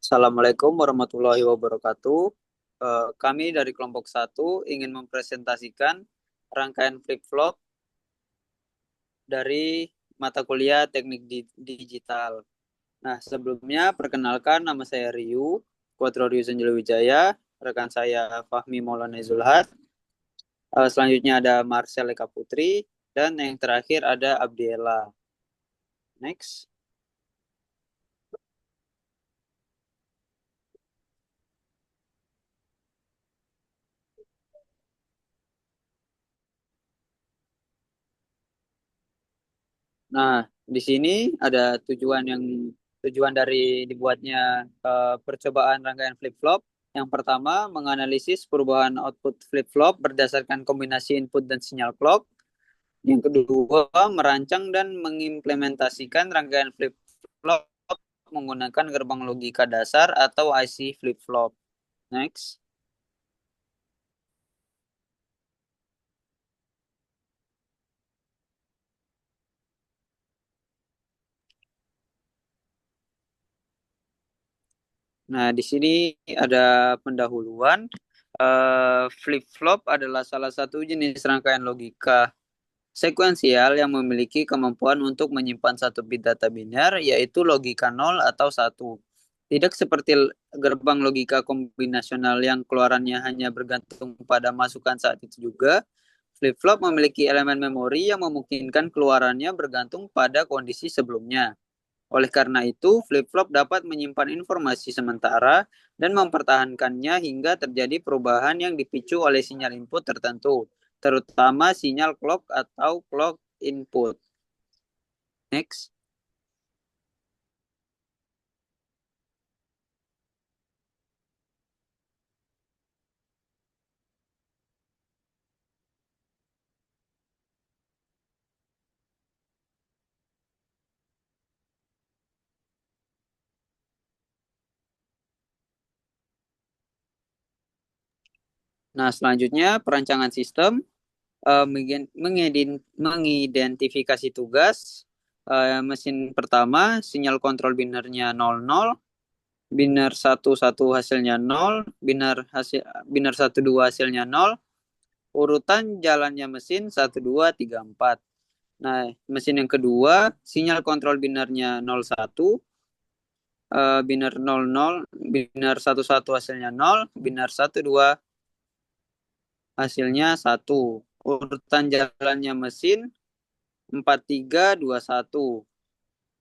Assalamualaikum warahmatullahi wabarakatuh. Kami dari kelompok satu ingin mempresentasikan rangkaian flip-flop dari mata kuliah Teknik Digital. Nah, sebelumnya perkenalkan nama saya Ryu, Kuatro Ryu Senjolo Wijaya, rekan saya Fahmi Maulana Zulhad. Selanjutnya ada Marcel Eka Putri, dan yang terakhir ada Abdiela. Next. Nah, di sini ada tujuan dari dibuatnya percobaan rangkaian flip-flop. Yang pertama, menganalisis perubahan output flip-flop berdasarkan kombinasi input dan sinyal clock. Yang kedua, merancang dan mengimplementasikan rangkaian flip-flop menggunakan gerbang logika dasar atau IC flip-flop. Next. Nah, di sini ada pendahuluan. Flip-flop adalah salah satu jenis rangkaian logika sekuensial yang memiliki kemampuan untuk menyimpan satu bit data biner, yaitu logika 0 atau 1. Tidak seperti gerbang logika kombinasional yang keluarannya hanya bergantung pada masukan saat itu juga, flip-flop memiliki elemen memori yang memungkinkan keluarannya bergantung pada kondisi sebelumnya. Oleh karena itu, flip-flop dapat menyimpan informasi sementara dan mempertahankannya hingga terjadi perubahan yang dipicu oleh sinyal input tertentu, terutama sinyal clock atau clock input. Next. Nah, selanjutnya perancangan sistem mengidentifikasi tugas. Mesin pertama, sinyal kontrol binernya 00, biner 11 hasilnya 0, biner 12 hasilnya 0, urutan jalannya mesin 1234. Nah, mesin yang kedua, sinyal kontrol binernya 01, biner 00, biner 11 hasilnya 0, biner 12 hasilnya 1. Urutan jalannya mesin 4321.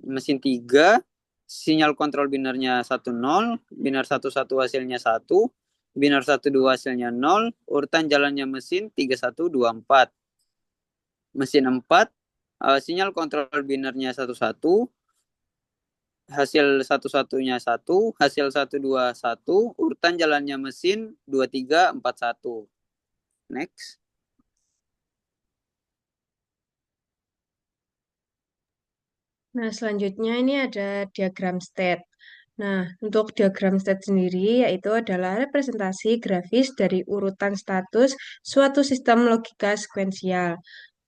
Mesin 3, sinyal kontrol binernya 10, binar 11 hasilnya 1, binar 12 hasilnya 0, urutan jalannya mesin 3124. Mesin 4, sinyal kontrol binernya 11, hasil satu-satunya 1, hasil 121, urutan jalannya mesin 2341. Next. Nah, selanjutnya ini ada diagram state. Nah, untuk diagram state sendiri yaitu adalah representasi grafis dari urutan status suatu sistem logika sekuensial.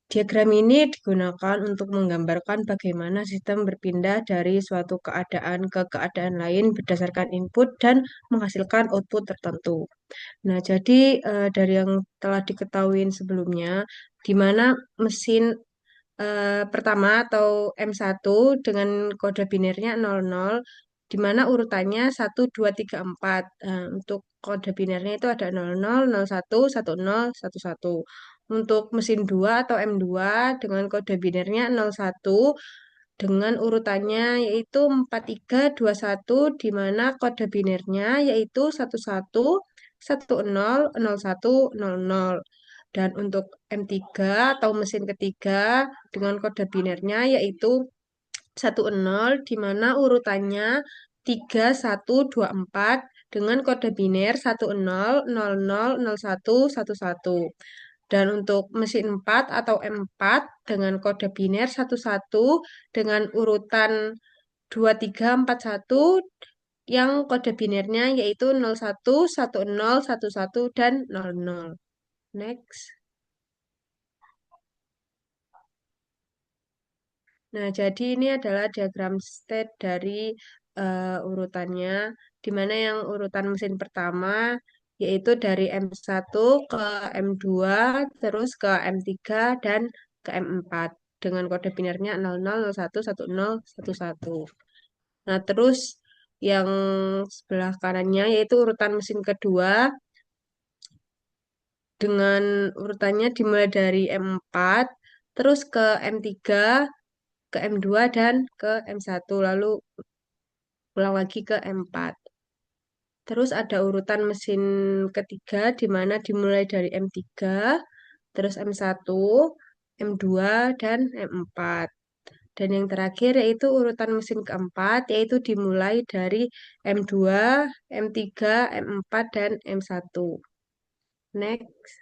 Diagram ini digunakan untuk menggambarkan bagaimana sistem berpindah dari suatu keadaan ke keadaan lain berdasarkan input dan menghasilkan output tertentu. Nah, jadi dari yang telah diketahui sebelumnya, di mana mesin pertama atau M1 dengan kode binernya 00, di mana urutannya 1, 2, 3, 4. Untuk kode binernya itu ada 00, 01, 10, 11. Untuk mesin 2 atau M2 dengan kode binernya 01 dengan urutannya yaitu 4321, di mana kode binernya yaitu 11, 10, 01, 00. Dan untuk M3 atau mesin ketiga dengan kode binernya yaitu 10, di mana urutannya 3124 dengan kode biner 10000111. Dan untuk mesin 4 atau M4 dengan kode biner 11 dengan urutan 2341 yang kode binernya yaitu 01, 10, 11, dan 00. Next. Nah, jadi ini adalah diagram state dari urutannya, di mana yang urutan mesin pertama yaitu dari M1 ke M2, terus ke M3, dan ke M4 dengan kode binarnya 00, 01, 10, 11. Nah, terus yang sebelah kanannya yaitu urutan mesin kedua dengan urutannya dimulai dari M4, terus ke M3, ke M2, dan ke M1, lalu ulang lagi ke M4. Terus ada urutan mesin ketiga di mana dimulai dari M3, terus M1, M2, dan M4. Dan yang terakhir yaitu urutan mesin keempat, yaitu dimulai dari M2, M3, M4, dan M1. Next.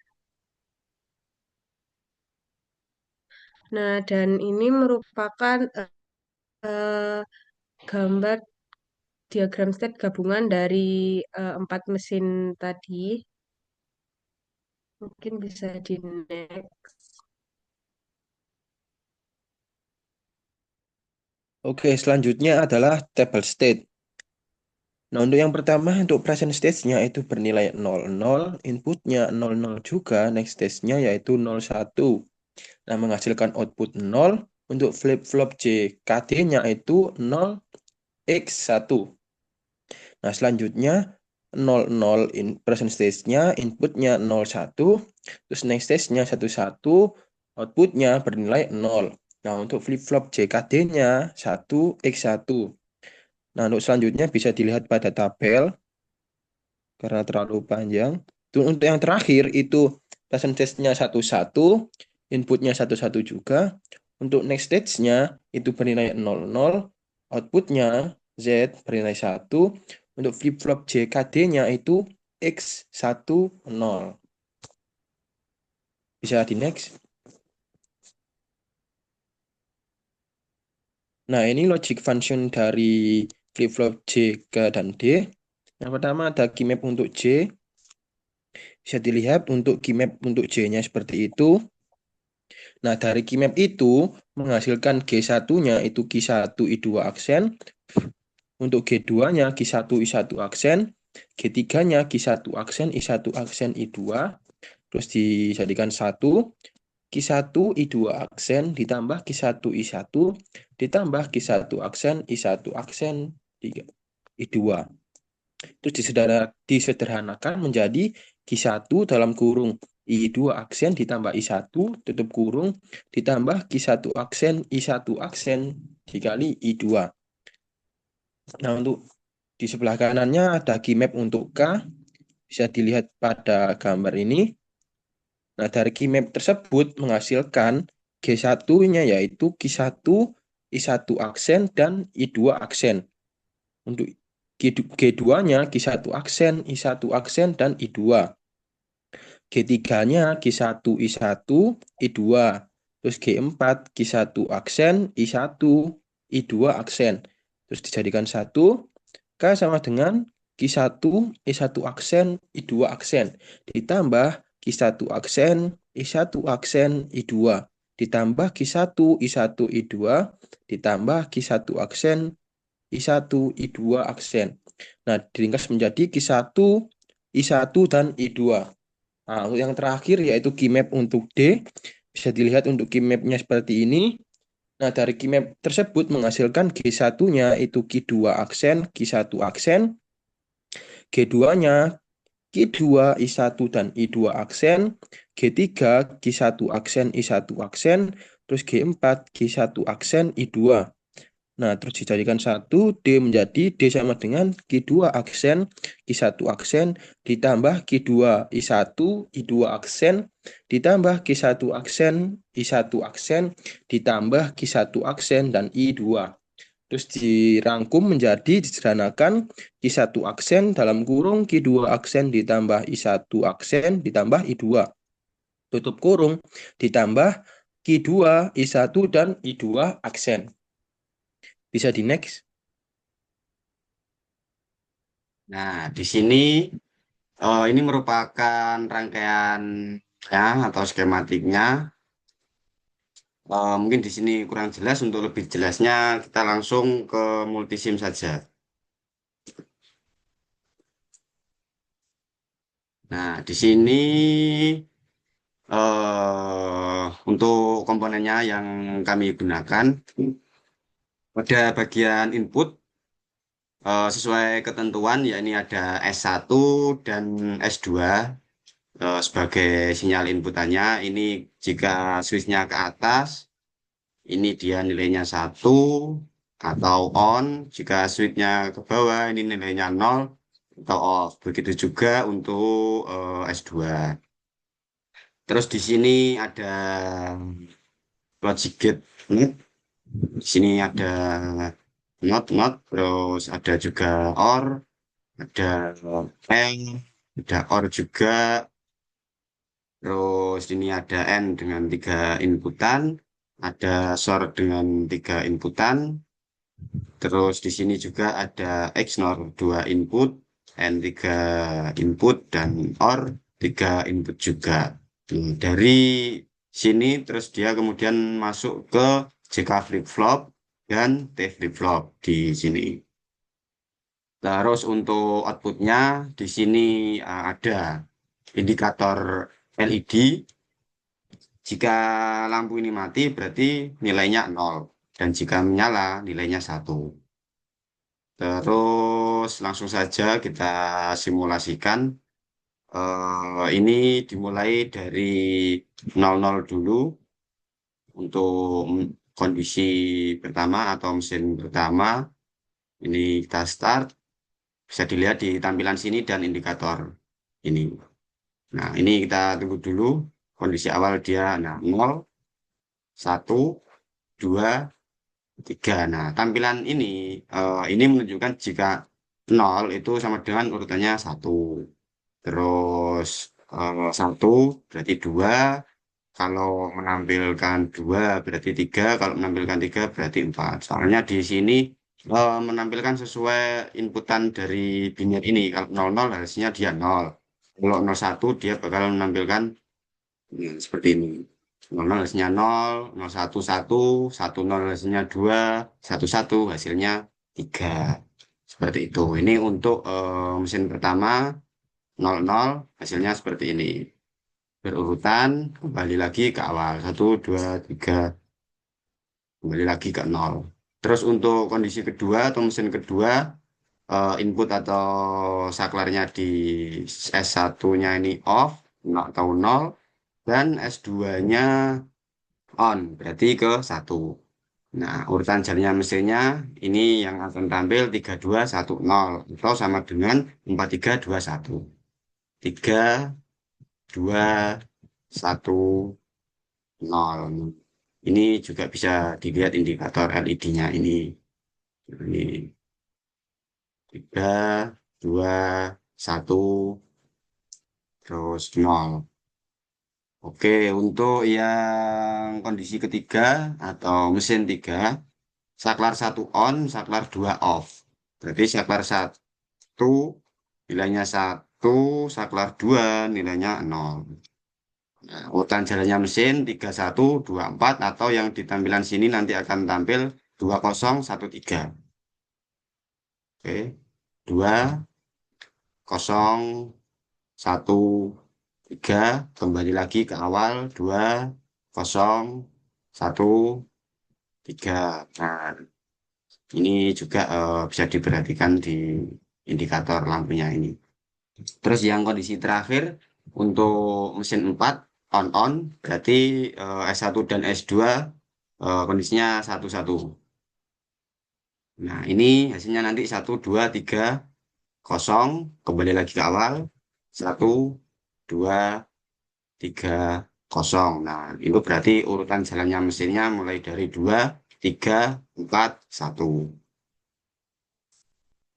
Nah, dan ini merupakan eh, gambar diagram state gabungan dari empat mesin tadi. Mungkin bisa di next. Oke, selanjutnya adalah table state. Nah, untuk yang pertama, untuk present stage-nya itu bernilai 00, inputnya 00 juga, next stage-nya yaitu 01. Nah, menghasilkan output 0, untuk flip-flop J, KD-nya itu 0x1. Nah, selanjutnya 00 present stage-nya, inputnya 01, terus next stage-nya 11, outputnya bernilai 0. Nah, untuk flip-flop JKD-nya 1x1. Nah, untuk selanjutnya bisa dilihat pada tabel karena terlalu panjang. Untuk yang terakhir itu present stage-nya 11, inputnya 11 juga. Untuk next stage-nya itu bernilai 00, outputnya Z bernilai 1. Untuk flip-flop JKD-nya itu X10. Bisa di next. Nah, ini logic function dari flip-flop J, K, dan D. Yang pertama ada keymap untuk J. Bisa dilihat untuk keymap untuk J-nya seperti itu. Nah, dari keymap itu menghasilkan G1-nya itu Q1 I2 aksen. Untuk G2-nya Q1 I1 aksen. G3-nya Q1 aksen I1 aksen I2. Terus dijadikan 1. Q1 I2 aksen ditambah Q1 I1 ditambah Q1 aksen I1 aksen I2. Terus disederhanakan menjadi Q1 dalam kurung I2 aksen ditambah I1 tutup kurung ditambah Q1 aksen I1 aksen dikali I2. Nah, untuk di sebelah kanannya ada keymap untuk K. Bisa dilihat pada gambar ini. Nah, dari keymap tersebut menghasilkan G1-nya yaitu Q1 I1 aksen dan I2 aksen. Untuk G2-nya Q1 aksen, I1 aksen, dan I2. G3-nya Q1 I1, I2. Terus G4 Q1 aksen, I1, I2 aksen. Terus dijadikan 1. K sama dengan Q1 I1 aksen, I2 aksen. Ditambah Q1 aksen, I1 aksen, I2. Ditambah Q1 I1 I2. Ditambah Q1 aksen, I1 I2 aksen. Nah, diringkas menjadi Q1 I1 dan I2. Nah, untuk yang terakhir yaitu keymap untuk D. Bisa dilihat untuk keymapnya seperti ini. Nah, dari keymap tersebut menghasilkan G1-nya itu Q2 aksen, Q1 aksen. G2-nya Q2 I1 dan I2 aksen. G3 Q1 aksen, I1 aksen. Terus G4 Q1 aksen, I2. Nah, terus dijadikan 1, D menjadi D sama dengan Q2 aksen, Q1 aksen, ditambah Q2 I1, I2 aksen, ditambah Q1 aksen, I1 aksen, ditambah Q1 aksen, dan I2. Terus dirangkum menjadi disederhanakan Q1 aksen dalam kurung Q2 aksen ditambah I1 aksen ditambah I2. Tutup kurung ditambah Q2, I1, dan I2 aksen. Bisa di next. Nah, di sini ini merupakan rangkaian ya atau skematiknya. Mungkin di sini kurang jelas. Untuk lebih jelasnya kita langsung ke multisim saja. Nah, di sini untuk komponennya yang kami gunakan pada bagian input sesuai ketentuan, ya ini ada S1 dan S2 sebagai sinyal inputannya. Ini jika switchnya ke atas, ini dia nilainya 1 atau on. Jika switchnya ke bawah, ini nilainya 0 atau off. Begitu juga untuk S2. Terus di sini ada logic gate net. Di sini ada not, terus ada juga OR, ada AND, ada OR juga. Terus ini ada AND dengan 3 inputan, ada SOR dengan 3 inputan. Terus di sini juga ada XNOR 2 input, AND 3 input, dan OR 3 input juga. Dari sini terus dia kemudian masuk ke JK flip-flop dan T flip-flop di sini. Terus untuk outputnya di sini ada indikator LED. Jika lampu ini mati berarti nilainya 0. Dan jika menyala nilainya 1. Terus langsung saja kita simulasikan. Ini dimulai dari 00 dulu untuk kondisi pertama atau mesin pertama. Ini kita start. Bisa dilihat di tampilan sini dan indikator ini. Nah, ini kita tunggu dulu. Kondisi awal dia 0, 1, 2, 3. Nah, tampilan ini menunjukkan jika 0 itu sama dengan urutannya 1. Terus 1 berarti 2. Kalau menampilkan 2 berarti 3. Kalau menampilkan 3 berarti 4. Soalnya di sini menampilkan sesuai inputan dari biner ini. Kalau 00 harusnya dia 0. Kalau 01 dia bakal menampilkan seperti ini. 00 hasilnya 0, 01 1, 10 hasilnya 2, 11 hasilnya 3. Seperti itu. Ini untuk mesin pertama 00 hasilnya seperti ini. Berurutan kembali lagi ke awal. 1, 2, 3. Kembali lagi ke 0. Terus untuk kondisi kedua atau mesin kedua, input atau saklarnya di S1-nya ini off atau 0, dan S2-nya on, berarti ke 1. Nah, urutan jalannya mesinnya ini yang akan tampil 3210 atau sama dengan 4321. 3, 2, 1, 0. Ini juga bisa dilihat indikator LED-nya ini. Ini 3, 2, 1, terus 0. Oke, untuk yang kondisi ketiga atau mesin 3, saklar 1 on, saklar 2 off. Berarti saklar 1 nilainya 1, saklar 2 nilainya 0. Nah, urutan jalannya mesin 3124 atau yang di tampilan sini nanti akan tampil 2013. Oke, 2013 kembali lagi ke awal 2013. Nah, ini juga bisa diperhatikan di indikator lampunya ini. Terus yang kondisi terakhir untuk mesin 4 on berarti S1 dan S2 kondisinya 1-1. Nah, ini hasilnya nanti 1, 2, 3, 0 kembali lagi ke awal 1, 2, 3, 0. Nah, itu berarti urutan jalannya mesinnya mulai dari 2, 3, 4, 1.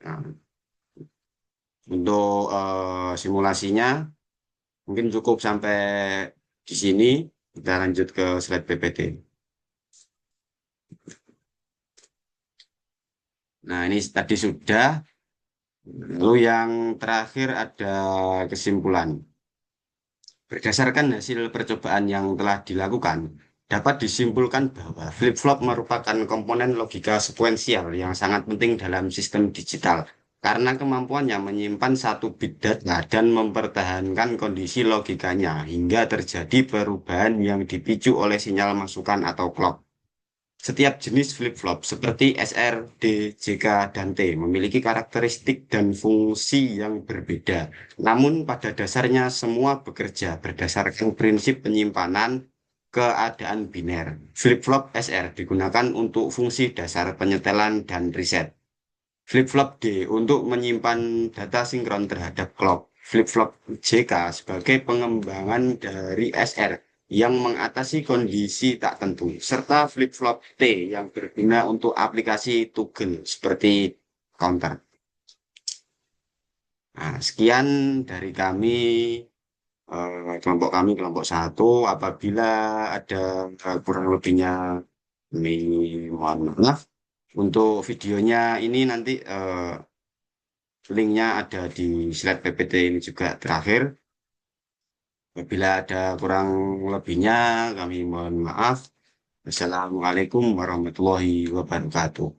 Nah, untuk simulasinya mungkin cukup sampai di sini. Kita lanjut ke slide PPT. Nah, ini tadi sudah. Lalu yang terakhir ada kesimpulan. Berdasarkan hasil percobaan yang telah dilakukan, dapat disimpulkan bahwa flip-flop merupakan komponen logika sekuensial yang sangat penting dalam sistem digital. karena kemampuannya menyimpan satu bit data dan mempertahankan kondisi logikanya hingga terjadi perubahan yang dipicu oleh sinyal masukan atau clock. Setiap jenis flip-flop seperti SR, D, JK, dan T memiliki karakteristik dan fungsi yang berbeda. Namun pada dasarnya semua bekerja berdasarkan prinsip penyimpanan keadaan biner. Flip-flop SR digunakan untuk fungsi dasar penyetelan dan riset. Flip-flop D untuk menyimpan data sinkron terhadap clock. Flip-flop JK sebagai pengembangan dari SR yang mengatasi kondisi tak tentu, serta flip-flop T yang berguna untuk aplikasi toggle seperti counter. Nah, sekian dari kami, kelompok kami, kelompok satu. Apabila ada kurang lebihnya, kami mohon maaf. Untuk videonya ini nanti linknya ada di slide PPT ini juga terakhir. Apabila ada kurang lebihnya, kami mohon maaf. Wassalamualaikum warahmatullahi wabarakatuh.